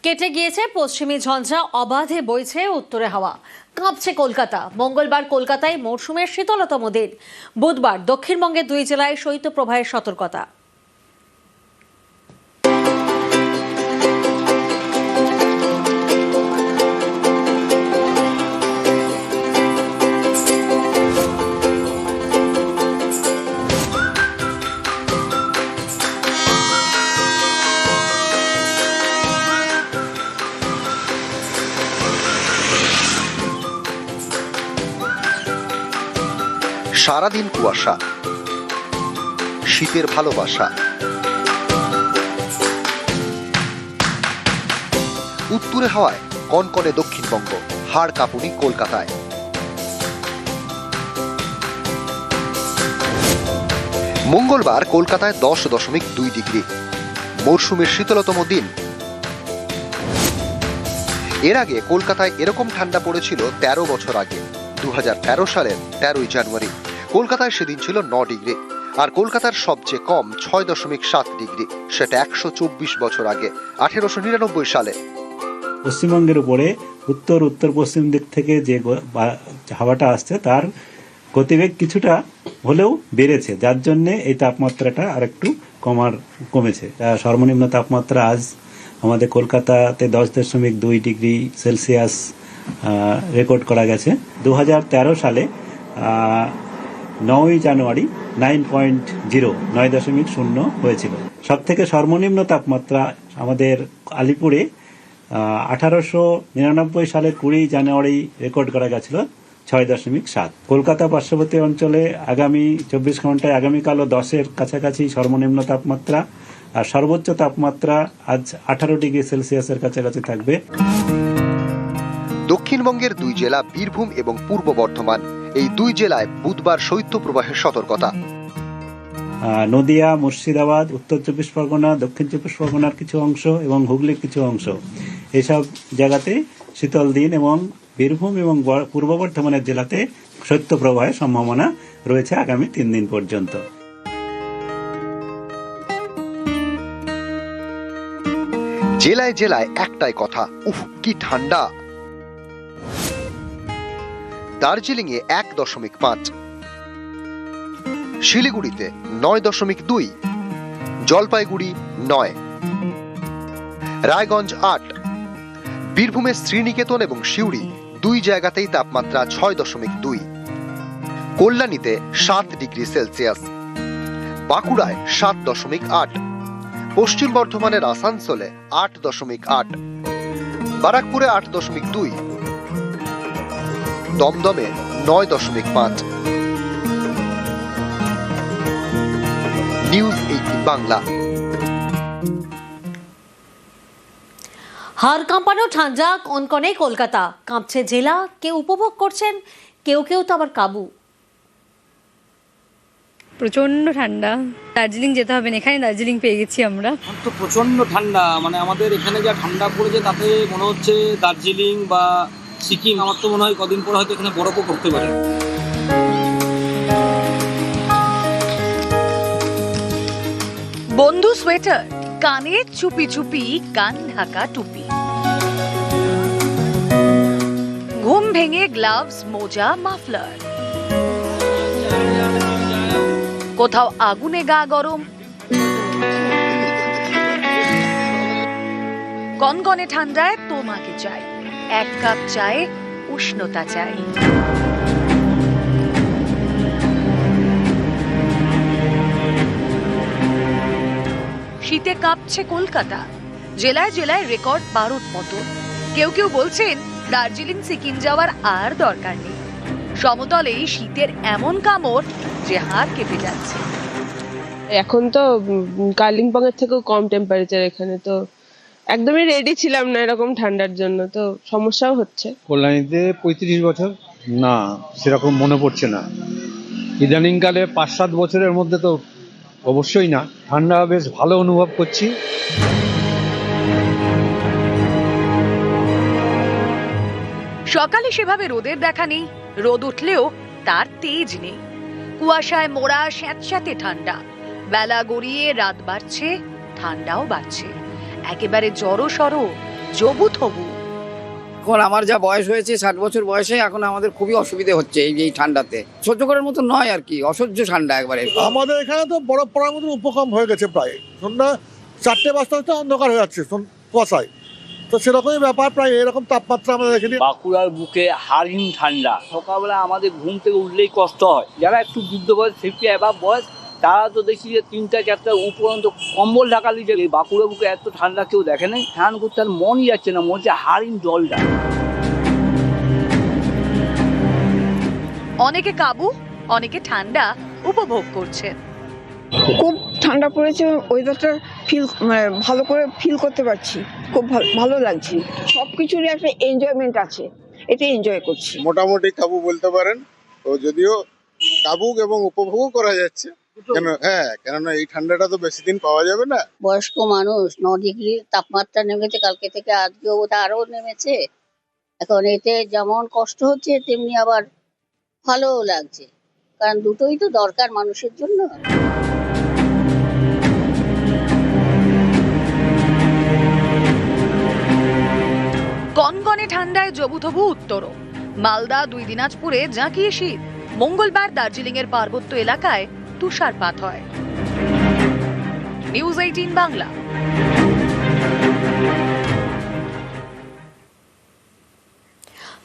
কেটে গিয়েছে পশ্চিমী ঝঞ্ঝা, অবাধে বইছে উত্তরে হাওয়া, কাঁপছে কলকাতা। মঙ্গলবার কলকাতায় মরশুমের শীতলতম দিন। বুধবার দক্ষিণবঙ্গের 2 জেলায় শৈত্যপ্রবাহের সতর্কতা। সারাদিন কুয়াশা, শীতের ভালোবাসা। উত্তরে হাওয়ায় কনকনে দক্ষিণবঙ্গ, হাড় কাঁপুনি কলকাতায়। মঙ্গলবার কলকাতায় 10.2 ডিগ্রি, মরশুমের শীতলতম দিন। এর আগে কলকাতায় এরকম ঠান্ডা পড়েছিল 13 বছর আগে, 2013 সালের 13ই জানুয়ারি। কলকাতায় সেদিন ছিল 9 ডিগ্রি, আর কলকাতার সবচেয়ে কম 6.7 ডিগ্রি, সেটা 124 বছর আগে, 1899 সালে। পশ্চিমবঙ্গের উপরে উত্তর উত্তর পশ্চিম দিক থেকে যে হাওয়াটা আসছে তার গতিবেগ কিছুটা হলেও বেড়েছে, যার জন্য এই তাপমাত্রাটা আরেকটু কমেছে। সর্বনিম্ন তাপমাত্রা আজ আমাদের কলকাতাতে 10.2 ডিগ্রি সেলসিয়াস রেকর্ড করা গেছে। 2013 সালে 9ই জানুয়ারি 9.0 হয়েছিল। সব থেকে সর্বনিম্ন তাপমাত্রা আমাদের আলিপুরে 1899 সালের 20 জানুয়ারি রেকর্ড করা গেছিল 6.7। কলকাতা পার্শ্ববর্তী অঞ্চলে আগামী 24 ঘন্টায় আগামীকালও 10-এর কাছাকাছি সর্বনিম্ন তাপমাত্রা, আর সর্বোচ্চ তাপমাত্রা আজ 18 ডিগ্রি সেলসিয়াসের কাছাকাছি থাকবে। দক্ষিণবঙ্গের 2 জেলা বীরভূম এবং পূর্ব বর্ধমান, এই 2 জেলায় বুধবার শৈত্যপ্রবাহের সতর্কতা। নদিয়া, মুর্শিদাবাদ, উত্তর 24 পরগনা, দক্ষিণ 24 পরগনার কিছু অংশ এবং হুগলির কিছু অংশ, এসব জায়গাতে শীতল দিন, এবং বীরভূম এবং পূর্ব বর্ধমানের জেলাতে শৈত্যপ্রবাহের সম্ভাবনা রয়েছে আগামী 3 দিন পর্যন্ত। জেলায় জেলায় একটাই কথা, উফ কি ঠান্ডা। দার্জিলিং এ 1.5, শিলিগুড়িতে 9.2, জলপাইগুড়ি 9, রায়গঞ্জ 8, বীরভূমের শ্রীনিকেতন এবং সিউড়ি 2 জায়গাতেই তাপমাত্রা 6.2, কল্যাণীতে 7 ডিগ্রি সেলসিয়াস, বাঁকুড়ায় 7.8, পশ্চিম বর্ধমানের আসানসোলে 8.8, বারাকপুরে 8.2, দমদমে 9.5। নিউজ 18 বাংলা। হাড় কাঁপানো ঠান্ডা, কনকনে কলকাতা, কাঁপছে জেলা। কেউ উপভোগ করছেন, কেউ তো আবার কাবু। প্রচন্ড ঠান্ডা, দার্জিলিং যেতে হবে না, এখানে দার্জিলিং পেয়ে গেছি আমরা। তো প্রচন্ড ঠান্ডা, মানে আমাদের এখানে যা ঠান্ডা পড়েছে তাতে মনে হচ্ছে দার্জিলিং বা সিকিম, আমার তো মনে হয় কদিন পর হয়তো এখানে বরফও পড়তে পারে। বন্ধু সোয়েটার, কানে চুপি চুপি কান ঢাকা টুপি, ঘুম ভেঙে গ্লাভস, মোজা, মাফলার, কোথাও আগুনে গা গরম, কনকনে ঠান্ডায় তোমাকে চাই, 1 কাপ চায়ে উষ্ণতা চাই। শীতে কাঁপছে কলকাতা, জেলায় জেলায় রেকর্ড পারদ পতন। কেউ বলছেন দার্জিলিং সিকিম যাওয়ার আর দরকার নেই, সমতলেই শীতের এমন কামড় যে হাত কেঁপে যাচ্ছে। এখন তো কালিম্পং এর থেকেও কম টেম্পারেচার এখানে, তো একদমই রেডি ছিলাম না এরকম ঠান্ডার জন্য, তো সমস্যাও হচ্ছে। কল্যাণীতে 35 বছর না, সেরকম মনে পড়ছে না। ইদানিংকালে 5-7 বছরের মধ্যে তো অবশ্যই না। ঠান্ডা বেশ ভালো অনুভব করছি। সকালে সেভাবে রোদের দেখা নেই, রোদ উঠলেও তার তেজ নেই। কুয়াশায় মোড়া স্যাঁতস্যাঁতে ঠান্ডা, বেলা গড়িয়ে রাত বাড়ছে, ঠান্ডাও বাড়ছে। একেবারে জড়সড় জবুথবু। এখন আমার যা বয়স হয়েছে 60 বছর বয়সে, এখন আমাদের খুবই অসুবিধে হচ্ছে এই ঠান্ডাতে। সহ্য করার মতো নয় আর কি, অসহ্য ঠান্ডা একবারে। আমাদের এখানে তো বরফ পড়ার মতো উপকম হয়ে গেছে, প্রায় সন্ধ্যা 4টে বাজতে হচ্ছে অন্ধকার হয়ে যাচ্ছে কুয়াশায়। তো সেরকমই ব্যাপার, প্রায় এরকম তাপমাত্রা আমরা দেখেছি। বাঁকুড়ার বুকে হাড়হিম ঠান্ডা, সকালবেলা আমাদের ঘুম থেকে উঠলেই কষ্ট হয়। যারা একটু বৃদ্ধ বয়স 50 অ্যাবাভ বয়স, তারা তো দেখছি যে 3টা-4টা উপরন্ত কম্বল ঢাকা দিচ্ছে। এই বাঁকুড়া বুকে এত ঠান্ডা কেউ দেখে নাই। স্নান করতে আর মনই যাচ্ছে না, মনে হচ্ছে হাড়হিম জলটা। অনেকে কাবু, অনেকে ঠান্ডা উপভোগ করছেন। খুব ঠান্ডা পড়েছে, ওয়েদারটা ভালো করে ফিল করতে পারছি, খুব ভালো লাগছে। সবকিছুরই একটা এনজয়মেন্ট আছে, এটা এনজয় করছি। মোটামুটি কাবু বলতে পারেন, তো যদিও কাবু এবং উপভোগও করা যাচ্ছে। কেননা এই ঠান্ডাটা তো বেশি দিন পাওয়া যাবে না। বয়স্ক মানুষ, 9 ডিগ্রি তাপমাত্রা নেমেছে কালকে থেকে, আজকেও ওটা আরো নেমেছে। এখন এতে যেমন কষ্ট হচ্ছে তেমনি আবার ভালোও লাগছে, কারণ দুটোই তো দরকার মানুষের জন্য। কনকনে ঠান্ডায় জবুথবু উত্তরও। মালদা 2 দিনাজপুরে জাঁকিয়ে শীত। মঙ্গলবার দার্জিলিং এর পার্বত্য এলাকায় তুষারপাত হয়। নিউজ 18 বাংলা।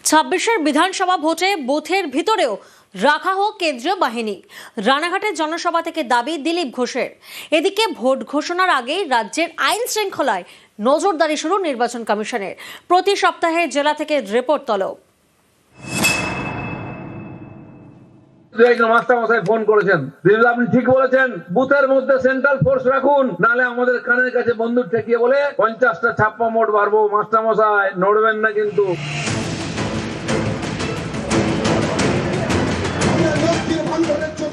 ছাব্বিশের বিধানসভা ভোটে বুথের ভিতরেও রাখা হোক কেন্দ্রীয় বাহিনী। রানাঘাটের জনসভা থেকে দাবি দিলীপ ঘোষের। এদিকে ভোট ঘোষণার আগেই রাজ্যের আইন শৃঙ্খলায় নজরদারি শুরু নির্বাচন কমিশনের। প্রতি সপ্তাহে জেলা থেকে রিপোর্ট তলব। মাস্টারমশাই ফোন করেছেন, আপনি ঠিক বলেছেন, বুথের মধ্যে সেন্ট্রাল ফোর্স রাখুন, নালে আমাদের কানের কাছে বন্দুক ঠেকিয়ে বলে 50টা ছাপ্পা মোট বাড়বো। মাস্টারমশাই নড়বেন না কিন্তু।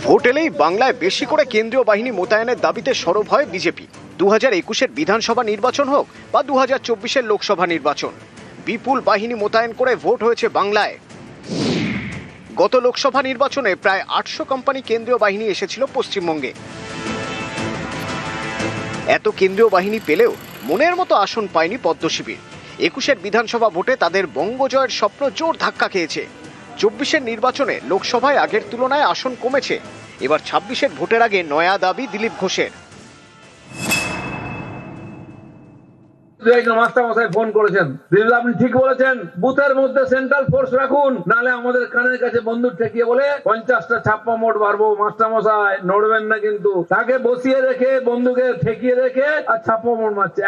ভোট এলেই বাংলায় বেশি করে কেন্দ্রীয় বাহিনী মোতায়েনের দাবিতে সরব হয় বিজেপি। 2021-এর বিধানসভা নির্বাচন হোক বা 2024-এর লোকসভা নির্বাচন, বিপুল বাহিনী মোতায়েন করে ভোট হয়েছে বাংলায়। গত লোকসভা নির্বাচনে প্রায় 800 কোম্পানি কেন্দ্রীয় বাহিনী এসেছিল পশ্চিমবঙ্গে। এত কেন্দ্রীয় বাহিনী পেলেও মনের মতো আসন পায়নি পদ্মশিবির। 21-এর বিধানসভা ভোটে তাদের বঙ্গজয়ের স্বপ্ন জোর ধাক্কা খেয়েছে। 24-এর নির্বাচনে লোকসভায় আগের তুলনায় আসন কমেছে। এবার 26-এর ভোটের আগে নয়া দাবি দিলীপ ঘোষের। মাস্টারমশাই ফোন করেছেন, আপনি ঠিক বলেছেন, বুথের মধ্যে সেন্ট্রাল ফোর্স রাখুন, নালে আমাদের কানের কাছে বন্দুক ঠেকিয়ে বলে 50টা ছাপ্পা মোট বাড়বো। মাস্টারমশাই নড়বেন না কিন্তু। তাকে বসিয়ে রেখে বন্দুকে ঠেকিয়ে রেখে আর ছাপ্পা মোট মারছে।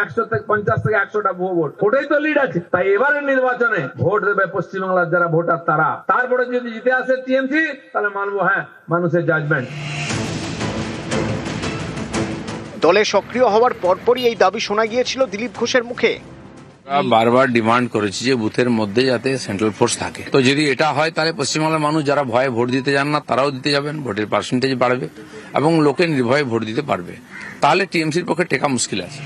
50 থেকে 100টা ভুয়ো ভোট, ওটাই তো লিড আছে। তাই এবারের নির্বাচনে ভোট দেবে পশ্চিমবাংলার যারা ভোটার তারা। তারপরে যদি জিতে আসে টিএমসি, তাহলে মানবো হ্যাঁ মানুষের জাজমেন্ট। দলে সক্রিয় হওয়ার পরপরই এই দাবি শোনা গিয়েছিল দিলীপ ঘোষের মুখে। বারবার ডিমান্ড করেছি যে বুথের মধ্যে যাতে সেন্ট্রাল ফোর্স থাকে। তো যদি এটা হয় তাহলে পশ্চিমবাংলার মানুষ যারা ভয়ে ভোট দিতে যান না তারাও দিতে যাবেন, ভোটের পার্সেন্টেজ বাড়বে এবং লোকে নির্ভয়ে ভোট দিতে পারবে। তাহলে টিএমসির পক্ষে টেকা মুশকিল আছে।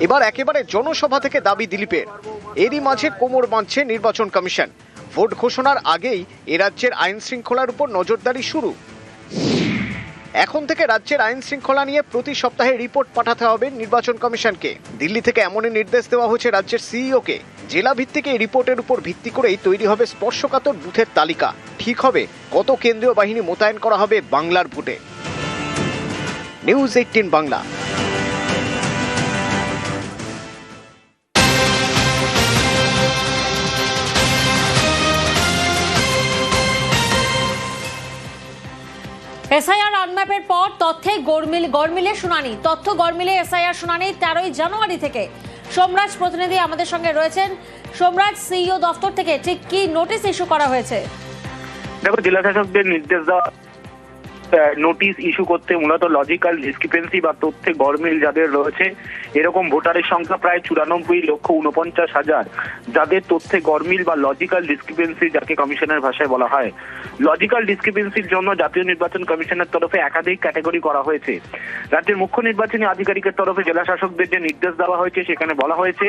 এবার একেবারে জনসভা থেকে দাবি দিলীপের। এরই মাঝে কোমর বাঁধছে নির্বাচন কমিশন। ভোট ঘোষণার আগেই এ রাজ্যের আইন শৃঙ্খলার উপর নজরদারি শুরু। এখন থেকে রাজ্যের আইন শৃঙ্খলা নিয়ে প্রতি সপ্তাহে রিপোর্ট পাঠাতে হবে নির্বাচন কমিশনকে। দিল্লি থেকে এমনই নির্দেশ দেওয়া হয়েছে রাজ্যের সিইওকে। জেলা ভিত্তিক এই রিপোর্টের উপর ভিত্তি করেই তৈরি হবে স্পর্শকাতর বুথের তালিকা। ঠিক হবে কত কেন্দ্রীয় বাহিনী মোতায়েন করা হবে বাংলার ভোটে। নিউজ 18 বাংলা। এসআইআর আনম্যাপের পর তথ্যে গড়মিলে শুনানি। তথ্য গড়মিলে এসআইআর শুনানি 13ই জানুয়ারি থেকে। সোমরাজ প্রতিনিধি আমাদের সঙ্গে রয়েছেন। সোমরাজ, সিইও দফতর থেকে ঠিক কি নোটিশ ইস্যু করা হয়েছে? দেখো, জেলা শাসকদের নির্দেশ দেওয়া নোটিশ ইস্যু করতে মূলত লজিক্যাল ডিসক্রিপেন্সি বা তথ্যে গড়মিল যাদের রয়েছে, এরকম ভোটারের সংখ্যা প্রায় 94,49,000 যাদের তথ্যে গড়মিল বা লজিক্যাল ডিসক্রিপেন্সি যাকে কমিশনের ভাষায় বলা হয়। লজিক্যাল ডিসক্রিপেন্সির জন্য জাতীয় নির্বাচন কমিশনের তরফে একাধিক ক্যাটাগরি করা হয়েছে। রাজ্যের মুখ্য নির্বাচনী আধিকারিকের তরফে জেলা শাসকদের যে নির্দেশ দেওয়া হয়েছে সেখানে বলা হয়েছে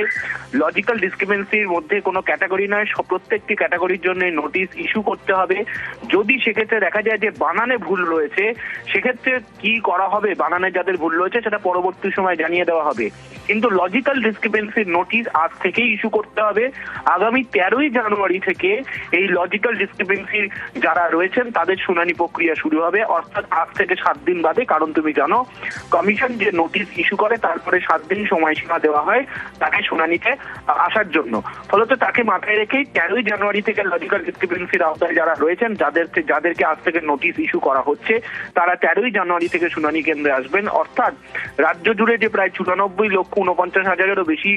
লজিক্যাল ডিসক্রিপেন্সির মধ্যে কোনো ক্যাটাগরি নয়, প্রত্যেকটি ক্যাটাগরির জন্য নোটিশ ইস্যু করতে হবে। যদি সেক্ষেত্রে দেখা যায় যে বানানে ভুল রয়েছে রয়েছে, সেক্ষেত্রে কি করা হবে, বানানে যাদের ভুল রয়েছে সেটা পরবর্তী সময় জানিয়ে দেওয়া হবে। কিন্তু লজিক্যাল ডিসক্রিপেন্সির নোটিশ আজ থেকেই ইস্যু করতে হবে। আগামী 13ই জানুয়ারি থেকে এই লজিক্যাল ডিসক্রিপেন্সি যারা রয়েছেন তাদের শুনানি প্রক্রিয়া শুরু হবে, অর্থাৎ আজ থেকে 7 দিন বাদে। কারণ তুমি জানো কমিশন যে নোটিশ ইস্যু করে তারপরে 7 দিন সময়সীমা দেওয়া হয় তাকে শুনানিতে আসার জন্য। ফলত তাকে মাথায় রেখেই 13ই জানুয়ারি থেকে লজিক্যাল ডিসক্রিপেন্সির আওতায় যারা রয়েছেন যাদেরকে আজ থেকে নোটিশ ইস্যু করা হচ্ছে তারা 13ই জানুয়ারি থেকে শুনানি কেন্দ্রে আসবেন। অর্থাৎ রাজ্য জুড়ে যে প্রায় 94,49,000-এরও বেশি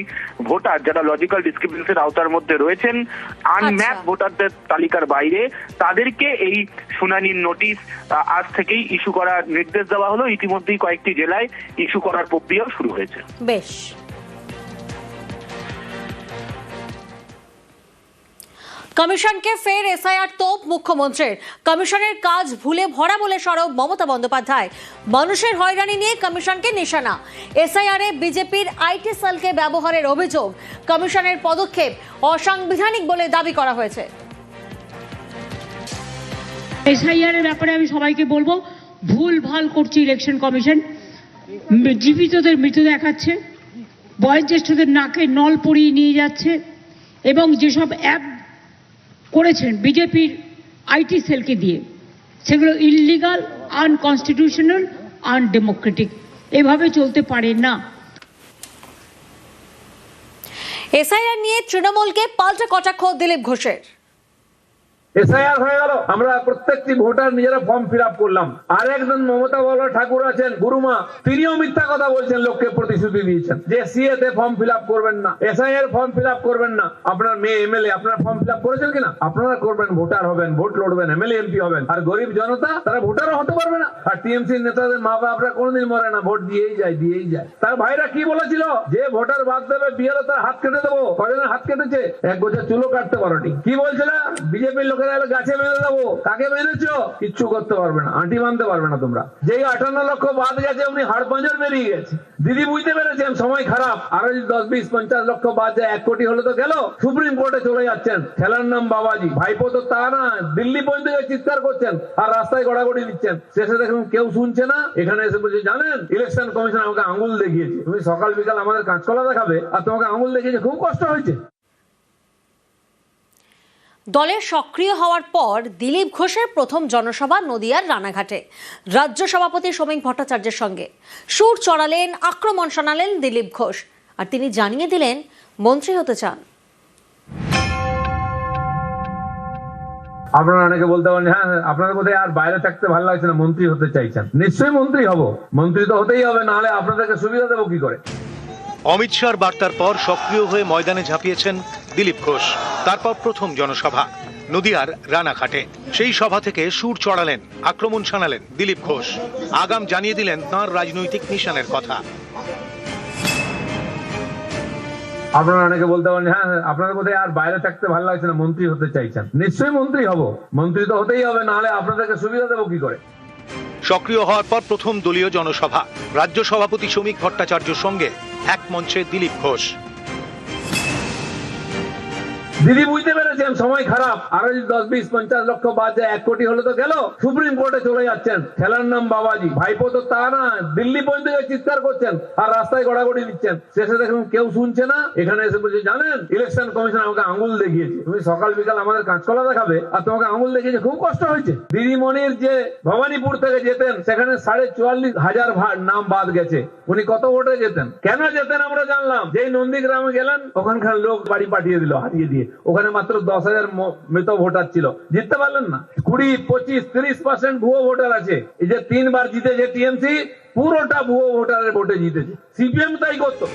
ভোটার যারা লজিক্যাল ডিসক্রিপেন্সির আওতার মধ্যে রয়েছেন, আনম্যাপ ভোটারদের তালিকার বাইরে, তাদেরকে এই শুনানির নোটিশ আজ থেকেই ইস্যু করার নির্দেশ দেওয়া হলো। ইতিমধ্যেই কয়েকটি জেলায় ইস্যু করার প্রক্রিয়াও শুরু হয়েছে। বেশ, কমিশনকে ফের এসআইআর তোপ মুখ্যমন্ত্রীর। কমিশনের কাজ ভুলে ভরা বলে সরব মমতা বন্দ্যোপাধ্যায়। মানুষের হয়রানি নিয়ে কমিশনকে নিশানা। এসআইআর এ বিজেপির আইটি সেলকে ব্যবহারের অভিযোগ। কমিশনের পদক্ষেপ অসাংবিধানিক বলে দাবি করা হয়েছে। এসআইআর এর ব্যাপারে আমি সবাইকে বলবো, ভুল ভাল করছে ইলেকশন কমিশন। জীবিতদের মৃত দেখাচ্ছে, বয়োজ্যেষ্ঠদের নাকে নল পরিয়ে নিয়ে যাচ্ছে, এবং যেসব অ্যাপ করেছেন বিজেপির আইটি সেলকে দিয়ে, সেগুলো ইললিগাল, আনকনস্টিটিউশনাল, আনডেমোক্রেটিক। এভাবে চলতে পারে না। এসআইআর নিয়ে তৃণমূলকে পাল্টা কটাক্ষ দিলীপ ঘোষের। এসআইআর হয়ে গেল, আমরা প্রত্যেকটি ভোটার নিজেরা ফর্ম ফিল আপ করলাম। আর একজন মমতা বলা ঠাকুর আছেন গুরুমা, তিনিও মিথ্যা কথা বলছেন, লোককে প্রতিশ্রুতি দিয়েছেন যে সিএ তে ফর্ম ফিল আপ করবেন না, এসআইআর ফর্ম ফিল আপ করবেন না। আপনার মেয়ে এমএলএ আপনারা ফর্ম ফিল আপ করেছেন কিনা? আপনারা করবেন, ভোটার হবেন, ভোট লড়বেন, এমএলএ এমপি হবেন। আর গরিব জনতা তারা ভোটারও হতে পারবে না। আর টিএমসি নেতাদের মা বাপরা কোনোদিন মরে না, ভোট দিয়েই যায়। তার ভাইরা কি বলেছিল, যে ভোটার বাদ দেবে বিএলও তার হাত কেটে দেবো। কজনের হাত কেটেছে? এক গোছা চুলো কাটতে পারোনি। কি বলছিল বিজেপির লোকেরা? গাছে বেঁধে দেবো। কাকে বেঁধেছো? কিচ্ছু করতে পারবে না, আঁটি বাঁধতে পারবে না তোমরা। যেই 58 লক্ষ বাদ গেছে উনি হাড় পাঁজর বেরিয়ে গেছে। দিদি বুঝতে পেরেছেন সময় খারাপ। আরো যদি 10, 20, 50 লক্ষ বাদ যায়, 1 কোটি হলে তো গেল। সুপ্রিম কোর্টে চলে যাচ্ছেন, খেলার নাম বাবাজি। ভাইপো তো তা না, দিল্লি পর্যন্ত চিৎকার করছেন আর রাস্তায় গড়াগড়ি দিচ্ছেন। শেষে দেখুন কেউ শুনছে না। এখানে এসে বলছে জানেন ইলেকশন কমিশন আমাকে আঙুল দেখিয়েছে। তুমি সকাল বিকাল আমাদের কাঁচকলা দেখাবে আর তোমাকে আঙুল দেখিয়েছে, খুব কষ্ট হয়েছে। দলের সক্রিয় হওয়ার পর দিলীপ ঘোষের প্রথম জনসভা নদিয়ার রানাঘাটে। রাজ্য সভাপতি সমীক ভট্টাচার্যের সঙ্গে সুর চড়ালেন, আক্রমণ শোনালেন দিলীপ ঘোষ। আর তিনি জানিয়ে দিলেন মন্ত্রী হতে চান। আপনারা অনেকে বলতে পারেন, হ্যাঁ আপনাদের বোধহয় আর বাইরে থাকতে ভালো লাগছে না, মন্ত্রী হতে চাইছেন। নিশ্চয়ই মন্ত্রী হব, মন্ত্রী তো হতেই হবে, নাহলে আপনাদেরকে সুবিধা দেবো কি করে। অমিত শাহর বার্তার পর সক্রিয় হয়ে ময়দানে ঝাঁপিয়েছেন দিলীপ ঘোষ। তারপর প্রথম জনসভা নদিয়ার রানাঘাটে। সেই সভা থেকে সুর চড়ালেন, আক্রমণ শানালেন দিলীপ ঘোষ। আগাম জানিয়ে দিলেন তাঁর রাজনৈতিক মিশনের কথা। আপনারা অনেকে বলতে পারেন, হ্যাঁ আপনাদের বোধহয় আর বাইরে থাকতে ভালো লাগছে না, মন্ত্রী হতে চাইছেন। নিশ্চয়ই মন্ত্রী হব, মন্ত্রী তো হতেই হবে, নাহলে আপনাদেরকে সুবিধা দেবো কি করে। সক্রিয় হওয়ার পর প্রথম দলীয় জনসভা। রাজ্য সভাপতি সমীক ভট্টাচার্যের সঙ্গে এক মঞ্চে দিলীপ ঘোষ। দিদি বুঝতে পেরেছেন সময় খারাপ। আরো যদি 10, 20, 50 লক্ষ বাদ যায়, 1 কোটি হলে তো গেল। সুপ্রিম কোর্টে চলে যাচ্ছেন, খেলার নাম বাবাজি। ভাইপো তো তা না, দিল্লি পর্যন্ত চিৎকার করছেন আর রাস্তায় গড়াগড়ি দিচ্ছেন। শেষে দেখুন কেউ শুনছে না। এখানে এসে বলছে জানেন ইলেকশন কমিশন আমাকে আঙুল দেখিয়েছে। তুমি সকাল বিকাল আমাদের কাঁচকলা দেখাবে আর তোমাকে আঙুল দেখিয়েছে, খুব কষ্ট হয়েছে। দিদিমণির যে ভবানীপুর থেকে যেতেন, সেখানে 44,500 নাম বাদ গেছে। উনি কত ভোটে যেতেন? কেন যেতেন আমরা জানলাম। যেই নন্দীগ্রামে গেলেন, ওখানকার লোক বাড়ি পাঠিয়ে দিল হারিয়ে দিয়ে। ওখানে মাত্র 10,000 মৃত ভোটার ছিল, জিততে পারলেন না। 20, 25, 30% ভুয়ো ভোটার আছে। এই যে 3 বার জিতেছে টিএমসি, পুরোটা ভুয়ো ভোটারের ভোটে জিতেছে। সিপিএম তাই করতো।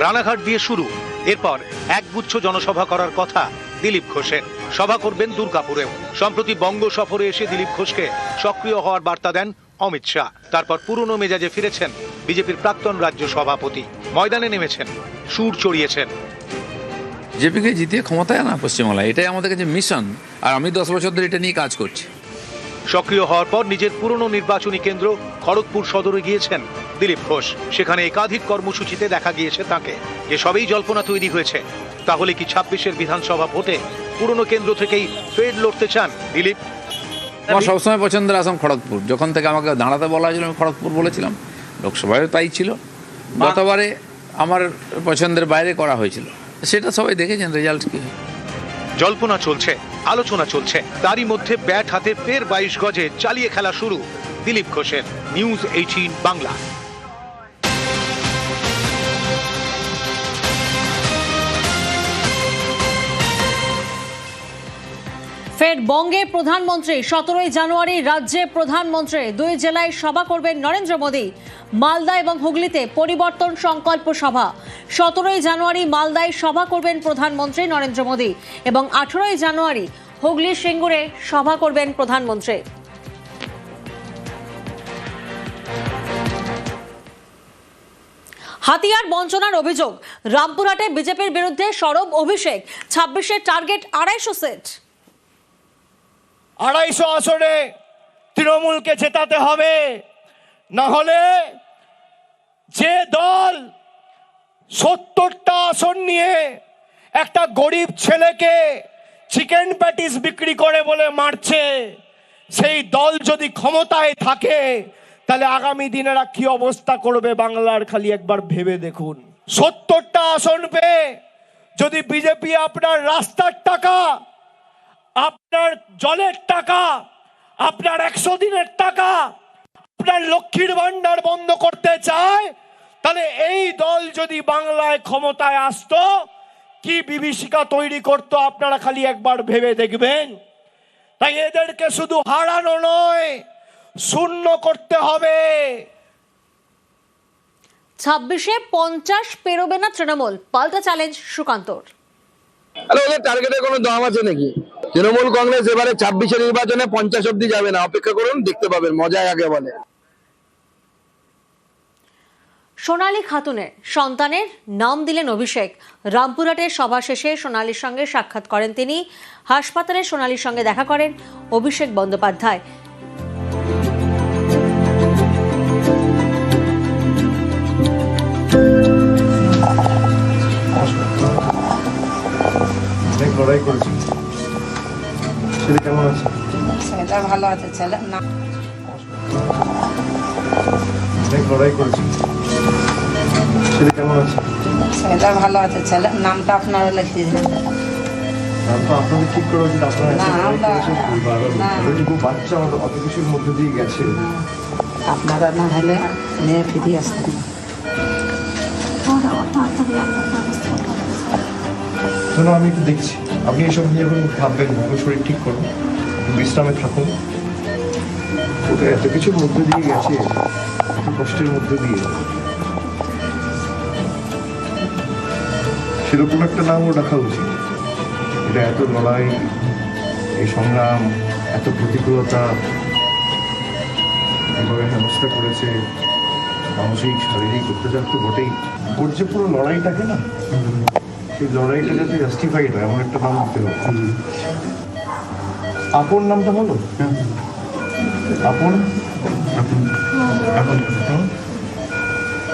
রানাঘাট দিয়ে শুরু, এরপর একগুচ্ছ জনসভা করার কথা দিলীপ ঘোষের। সভা করবেন দুর্গাপুরেও। সম্প্রতি বঙ্গ সফরে এসে দিলীপ ঘোষকে সক্রিয় হওয়ার বার্তা দেন অমিত শাহ। তারপর পুরনো মেজাজে ফিরেছেন বিজেপির প্রাক্তন রাজ্য সভাপতি। ময়দানে নেমেছেন, সুর চড়িয়েছেন। জেপিকে জিতিয়ে ক্ষমতায় আনা পশ্চিমবাংলায়, এটাই আমাদের কাছে মিশন। আর আমি 10 বছর ধরে এটা নিয়ে কাজ করছি। সক্রিয় হওয়ার পর নিজের পুরনো নির্বাচনী কেন্দ্র খড়গপুর সদরে গিয়েছেন দিলীপ ঘোষ। সেখানে একাধিক কর্মসূচিতে দেখা গিয়েছে তাকে। যে সবই জল্পনা তৈরি হয়েছে। তাহলে কি 26-এর বিধানসভা ভোটে পুরনো কেন্দ্র থেকেই ফের লড়তে চান দিলীপ? আমার সবসময় পছন্দের আসাম খড়গপুর, যখন থেকে আমাকে দাঁড়াতে বলা হয়েছিল আমি খড়গপুর বলেছিলাম, লোকসভায় তাই ছিল। গতবারে আমার পছন্দের বাইরে করা হয়েছিল, সেটা সবাই দেখেছেন রেজাল্ট কি। জল্পনা চলছে, আলোচনা চলছে, তারই মধ্যে ব্যাট হাতে ফের 22 গজে চালিয়ে খেলা শুরু দিলীপ ঘোষের। নিউজ 18 বাংলা। ফের বঙ্গে প্রধানমন্ত্রী, 17 জানুয়ারি রাজ্যে প্রধানমন্ত্রী। 2 জেলায় সভা করবেন নরেন্দ্র মোদী। মালদা এবং হুগলিতে পরিবর্তন সংকল্প সভা। 17 জানুয়ারি মালদায় সভা করবেন প্রধানমন্ত্রী নরেন্দ্র মোদী এবং 18 জানুয়ারি হুগলির সিঙ্গুরে সভা করবেন প্রধানমন্ত্রী। হাতিয়ার বঞ্চনার অভিযোগ, রামপুরহাটে বিজেপির বিরুদ্ধে সরব অভিষেক। 26-এর টার্গেট 250 সিট। 250 আসনে তৃণমূলকে জেতাতে হবে, না হলে যে দল 70টা আসন নিয়ে একটা গরিব ছেলেকে চিকেন প্যাটিস বিক্রি করে বলে মারছে, সেই দল যদি ক্ষমতায় থাকে তাহলে আগামী দিনেরা কি অবস্থা করবে বাংলার খালি একবার ভেবে দেখুন। 70টা আসন পেয়ে যদি বিজেপি আপনার রাস্তার টাকা, আপনার জলের টাকা, আপনার 100 দিনের টাকা, আপনার লক্ষ্মীর ভান্ডার বন্ধ করতে চায়, তাহলে এই দল যদি বাংলায় ক্ষমতায় আসতো কি বিভীষিকা তৈরি করতো আপনারা খালি একবার ভেবে দেখবেন। তাই এদেরকে শুধু হারানো নয়, শূন্য করতে হবে। 26-এ 50 পেরোবে না তৃণমূল, পাল্টা চ্যালেঞ্জ সুকান্তর। ওদের টার্গেটের কোনো দাম আছে নাকি? তৃণমূল কংগ্রেস এবারে 26-এর নির্বাচনে 50 অব্দি যাবে না, অপেক্ষা করুন, দেখতে পাবেন, মজায় আগে বলে। সোনালী খাতুনের সন্তানের নাম দিলেন অভিষেক। রামপুরহাটের সভা শেষে সোনালীর সঙ্গে সাক্ষাৎ করেন তিনি। হাসপাতালে সোনালীর সঙ্গে দেখা করেন অভিষেক বন্দ্যোপাধ্যায়। লড়াই করেছি, ছেলে কেমন আছে? ছেলে ভালো আছে, ছেলে না অনেক লড়াই করেছি, ছেলে কেমন আছে? ছেলে ভালো আছে, ছেলে নামটা আপনারা লিখিয়ে দিন। নামটা আপনাদের ঠিক করা উচিত, আপনারা বাচ্চা আমাদের অত কিছুর মধ্যে দিয়ে গেছে, আপনারা না হলে নিয়ে ফিরে আসতেন। শোনো, আমি একটু দেখছি, আপনি এসব নিয়ে এখন ভাববেন না, শরীর ঠিক করুন, বিশ্রামে থাকুন। ওটা এত কিছুর মধ্যে দিয়ে গেছে, এত কষ্টের মধ্যে দিয়ে, সেরকম একটা নামও রাখা উচিত। এটা এত লড়াই, এই সংগ্রাম, এত প্রতিকূলতা এভাবে হেনস্থা করেছে, মানসিক শারীরিক অত্যাচার তো বটেই। ওর যে পুরো লড়াইটাকে না, সেই লড়াইটা যাতে জাস্টিফাইড হয় এমন একটা নাম দিতে হবে। আপন নামটা হলো আপন,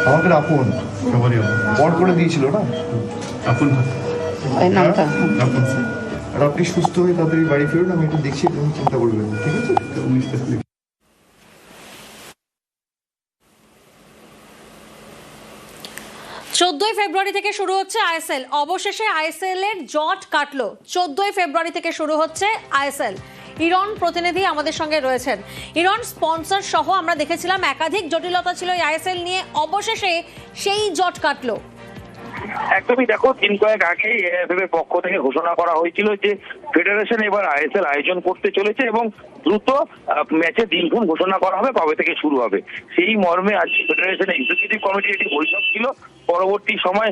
আমাদের আপন বর করে দিয়েছিল না আপন, আর আপনি সুস্থ হয়ে তাড়াতাড়ি বাড়ি ফিরুন, আমি একটু দেখছি, তুমি চিন্তা করবেন, ঠিক আছে? 14 ফেব্রুয়ারি থেকে শুরু হচ্ছে আইএসএল। অবশেষে আইএসএল এর জট কাটলো। 14 ফেব্রুয়ারি থেকে শুরু হচ্ছে আইএসএল। ইরন প্রতিনিধি আমাদের সঙ্গে রয়েছেন। ইরন, স্পন্সর সহ আমরা দেখেছিলাম একাধিক জটিলতা ছিল এই আইএসএল নিয়ে, অবশেষে সেই জট কাটলো। একদমই, দেখো, দিন কয়েক আগে এএফএফ এর পক্ষ থেকে ঘোষণা করা হয়েছিল যে ফেডারেশন এবার আইএসএল আয়োজন করতে চলেছে এবং দ্রুত ম্যাচের দিনক্ষণ ঘোষণা করা হবে, কবে থেকে শুরু হবে। সেই মর্মে আজ ফেডারেশনের এক্সিকিউটিভ কমিটির একটি বৈঠক ছিল। পরবর্তী সময়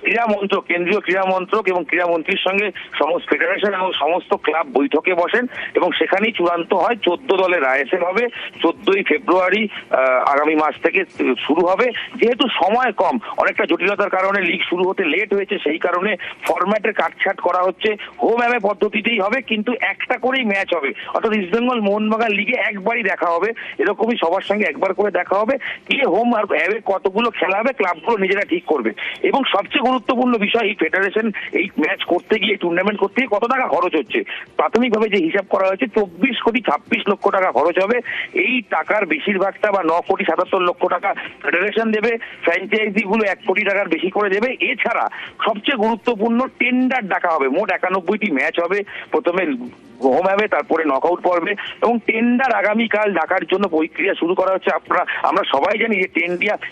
ক্রীড়া মন্ত্রক, কেন্দ্রীয় ক্রীড়া মন্ত্রক এবং ক্রীড়ামন্ত্রীর সঙ্গে সমস্ত ফেডারেশন এবং সমস্ত ক্লাব বৈঠকে বসেন এবং সেখানেই চূড়ান্ত হয় 14 দলের আইএসএল হবে। 14 ফেব্রুয়ারি আগামী মাস থেকে শুরু হবে। যেহেতু সময় কম, অনেকটা জটিলতার কারণে লিগ শুরু হতে লেট হয়েছে, সেই কারণে ফরম্যাটের কাটছাট করা হচ্ছে। হোম অ্যাওয়ে পদ্ধতি প্রতিটাই হবে, কিন্তু একটা করেই ম্যাচ হবে, অর্থাৎ ইস্ট বেঙ্গল মোহনবাগান লিগে একবারই দেখা হবে, এরকমই সবার সঙ্গে একবার করে দেখা হবে। গিয়ে হোম আর অ্যাওয়ে কতগুলো খেলা হবে ক্লাবগুলো নিজেরা ঠিক করবে। এবং সবচেয়ে গুরুত্বপূর্ণ বিষয়, এই ফেডারেশন এই ম্যাচ করতে গিয়ে, টুর্নামেন্ট করতে গিয়ে কত টাকা খরচ হচ্ছে। প্রাথমিকভাবে যে হিসাব করা হয়েছে 24,26,00,000 টাকা খরচ হবে। এই টাকার বেশিরভাগটা বা 9,77,00,000 টাকা ফেডারেশন দেবে, ফ্র্যাঞ্চাইজি গুলো 1 কোটি টাকার বেশি করে দেবে। এছাড়া সবচেয়ে গুরুত্বপূর্ণ টেন্ডার ডাকা হবে, মোট 91টি ম্যাচ হবে, প্রথমে হোম হবে, তারপরে নকআউট পর্বে, এবং টেন্ডার আগামীকাল ডাকার জন্য প্রক্রিয়া শুরু করা হচ্ছে। আমরা সবাই জানি যে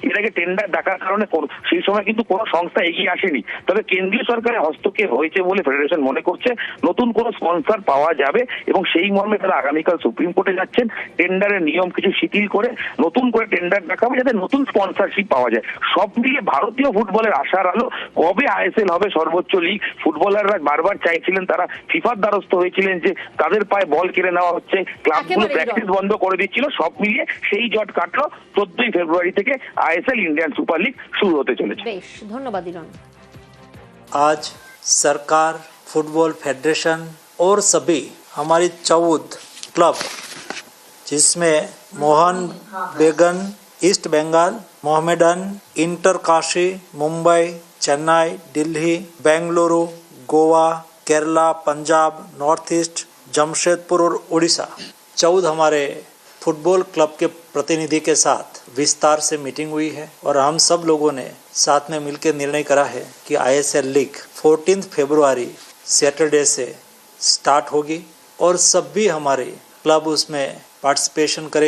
এর আগে টেন্ডার ডাকার কারণে সেই সময় কিন্তু কোনো সংস্থা এগিয়ে আসেনি, তবে কেন্দ্রীয় সরকারের হস্তক্ষেপ হয়েছে বলে ফেডারেশন মনে করছে নতুন কোনো স্পন্সর পাওয়া যাবে, এবং সেই মর্মে তারা আগামীকাল সুপ্রিম কোর্টে যাচ্ছেন। টেন্ডারের নিয়ম কিছু শিথিল করে নতুন করে টেন্ডার ডাকা হবে, যাতে নতুন স্পন্সরশিপ পাওয়া যায়। সব মিলিয়ে ভারতীয় ফুটবলের আশার আলো। কবে আইএসএল হবে, সর্বোচ্চ লিগ, ফুটবলাররা বারবার চাইছিলেন, তারা ফিফার দ্বারস্থ হয়েছিলেন যে তাদের পায়ে বল কেড়ে নেওয়া হচ্ছে, ক্লাবগুলো প্র্যাকটিস বন্ধ করে দিচ্ছিল। সব মিলিয়ে সেই জট কাটলো। 14 ফেব্রুয়ারি থেকে আইএসএল ইন্ডিয়ান সুপার লিগ শুরু হতে চলেছে। বেশ, ধন্যবাদ ইরন। आज सरकार, फुटबॉल फेडरेशन और सभी हमारी 14 क्लब, जिसमें Mohun Bagan, East Bengal, Mohammedan, Inter Kashi, Mumbai, Chennai, Delhi, Bengaluru, Goa, Kerala, Punjab, North East, Jamshedpur और उड़ीसा 14 हमारे फुटबॉल क्लब के प्रतिनिधि के साथ विस्तार से मीटिंग हुई है, और हम सब लोगों ने साथ में मिलकर निर्णय करा है कि आईएसएल लीग 14 फरवरी सैटरडे से स्टार्ट होगी, और सभी हमारे क्लब उसमें पार्टिसिपेशन करेगी।